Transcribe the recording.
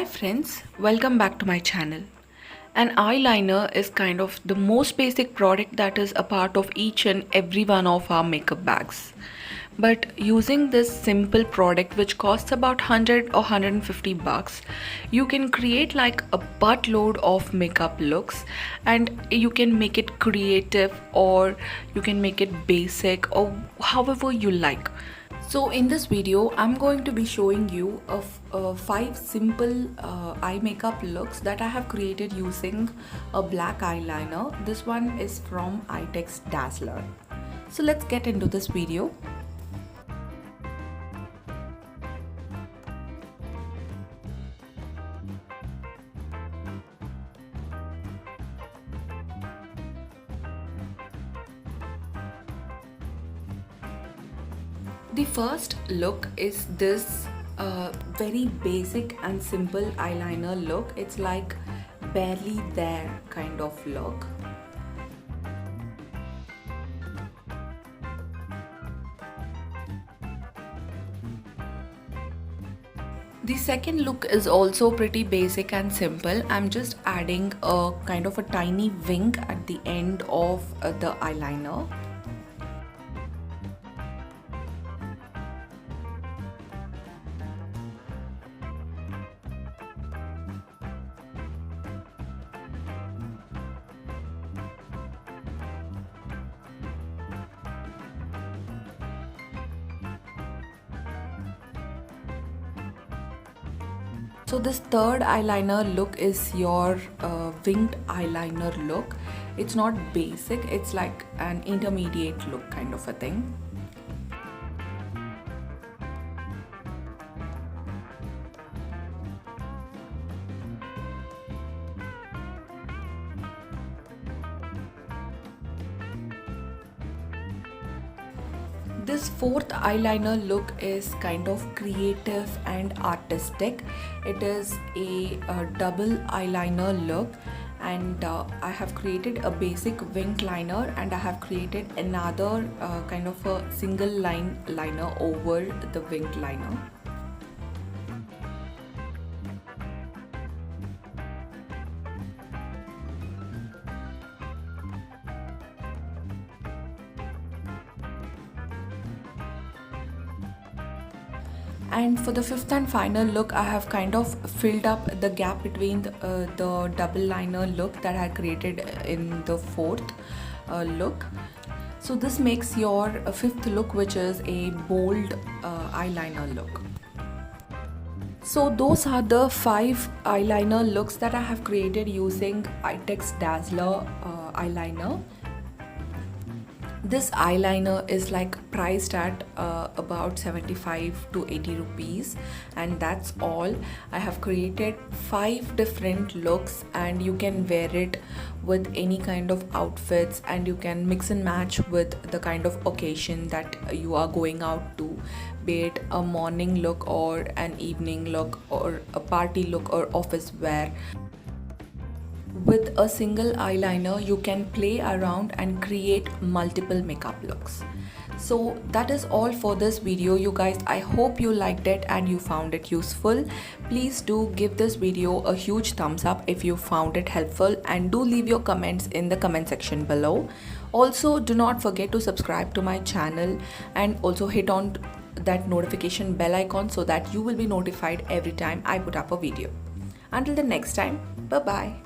Hi friends, welcome back to my channel. An eyeliner is kind of the most basic product that is a part of each and every one of our makeup bags. But using this simple product which costs about 100 or 150 bucks, you can create like a buttload of makeup looks, and you can make it creative or you can make it basic or however you like. So in this video, I'm going to be showing you 5 simple eye makeup looks that I have created using a black eyeliner. This one is from Eyetex Dazzler. So let's get into this video. The first look is this very basic and simple eyeliner look. It's like barely there kind of look. The second look is also pretty basic and simple. I'm just adding a kind of a tiny wing at the end of the eyeliner. So this third eyeliner look is your winged eyeliner look. It's not basic, it's like an intermediate look kind of a thing. This fourth eyeliner look is kind of creative and artistic. It is a double eyeliner look, and I have created a basic wing liner, and I have created another kind of a single line liner over the winged liner. And for the fifth and final look, I have kind of filled up the gap between the double liner look that I created in the fourth look. So this makes your fifth look, which is a bold eyeliner look. So those are the 5 eyeliner looks that I have created using Eyetex Dazzler eyeliner. This eyeliner is like priced at about 75 to 80 rupees, and that's all. I have created 5 different looks, and you can wear it with any kind of outfits, and you can mix and match with the kind of occasion that you are going out to, be it a morning look or an evening look or a party look or office wear. With a single eyeliner, you can play around and create multiple makeup looks. So that is all for this video, you guys. I hope you liked it and you found it useful. Please do give this video a huge thumbs up if you found it helpful, and do leave your comments in the comment section below. Also, do not forget to subscribe to my channel and also hit on that notification bell icon so that you will be notified every time I put up a video. Until the next time, bye bye.